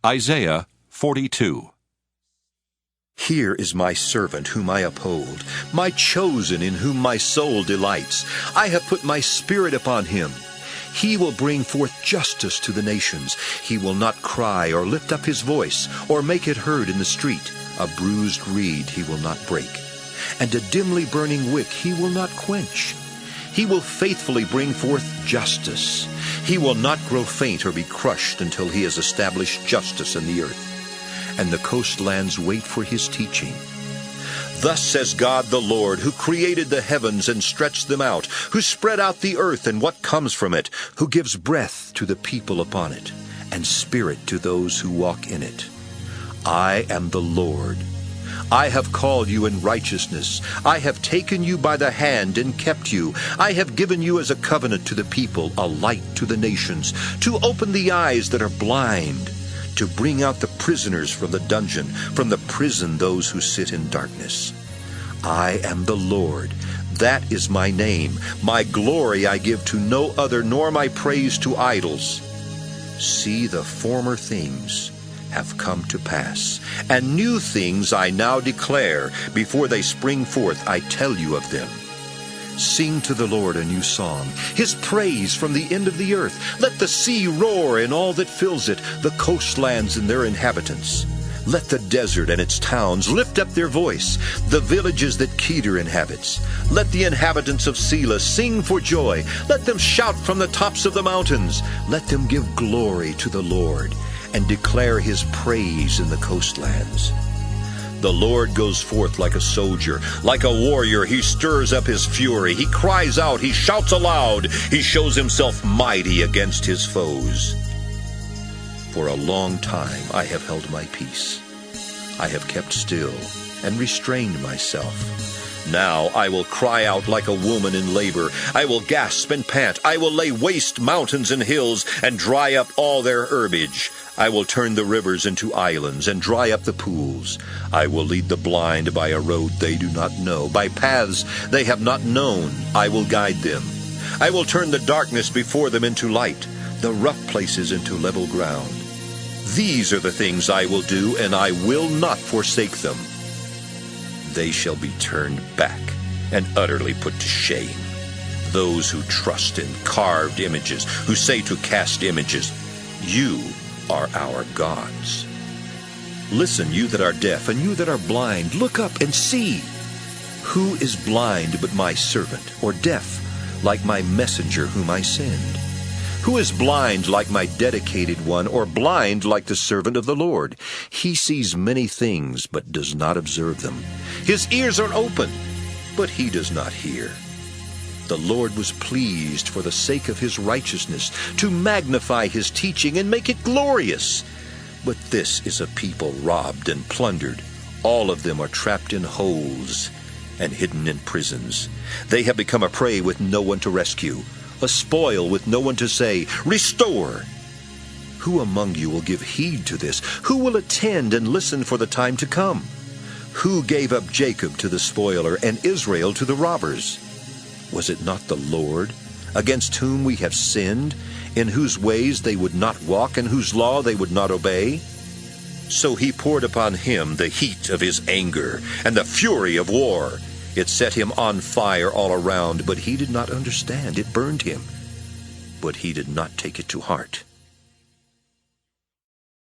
Isaiah 42. Here is my servant whom I uphold, my chosen in whom my soul delights. I have put my spirit upon him. He will bring forth justice to the nations. He will not cry or lift up his voice or make it heard in the street. A bruised reed he will not break, and a dimly burning wick he will not quench. He will faithfully bring forth justice. He will not grow faint or be crushed until he has established justice in the earth. And the coastlands wait for his teaching. Thus says God the Lord, who created the heavens and stretched them out, who spread out the earth and what comes from it, who gives breath to the people upon it, and spirit to those who walk in it. I am the Lord. I have called you in righteousness. I have taken you by the hand and kept you. I have given you as a covenant to the people, a light to the nations, to open the eyes that are blind, to bring out the prisoners from the dungeon, from the prison those who sit in darkness. I am the Lord. That is my name. My glory I give to no other, nor my praise to idols. See, the former things have come to pass, and new things I now declare. Before they spring forth, I tell you of them. Sing to the Lord a new song, his praise from the end of the earth. Let the sea roar and all that fills it, the coastlands and their inhabitants. Let the desert and its towns lift up their voice, the villages that Kedar inhabits. Let the inhabitants of Selah sing for joy. Let them shout from the tops of the mountains. Let them give glory to the Lord and declare his praise in the coastlands. The Lord goes forth like a soldier, like a warrior. He stirs up his fury. He cries out. He shouts aloud. He shows himself mighty against his foes. For a long time I have held my peace. I have kept still and restrained myself. Now I will cry out like a woman in labor. I will gasp and pant. I will lay waste mountains and hills and dry up all their herbage. I will turn the rivers into islands and dry up the pools. I will lead the blind by a road they do not know. By paths they have not known, I will guide them. I will turn the darkness before them into light, the rough places into level ground. These are the things I will do, and I will not forsake them. They shall be turned back and utterly put to shame. Those who trust in carved images, who say to cast images, "You are our gods." Listen, you that are deaf, and you that are blind, look up and see. Who is blind but my servant, or deaf like my messenger whom I send? Who is blind like my dedicated one, or blind like the servant of the Lord? He sees many things, but does not observe them. His ears are open, but he does not hear. The Lord was pleased for the sake of his righteousness to magnify his teaching and make it glorious. But this is a people robbed and plundered. All of them are trapped in holes and hidden in prisons. They have become a prey with no one to rescue, a spoil with no one to say, "Restore." Who among you will give heed to this? Who will attend and listen for the time to come? Who gave up Jacob to the spoiler and Israel to the robbers? Was it not the Lord, against whom we have sinned, in whose ways they would not walk, and whose law they would not obey? So he poured upon him the heat of his anger and the fury of war. It set him on fire all around, but he did not understand. It burned him, but he did not take it to heart.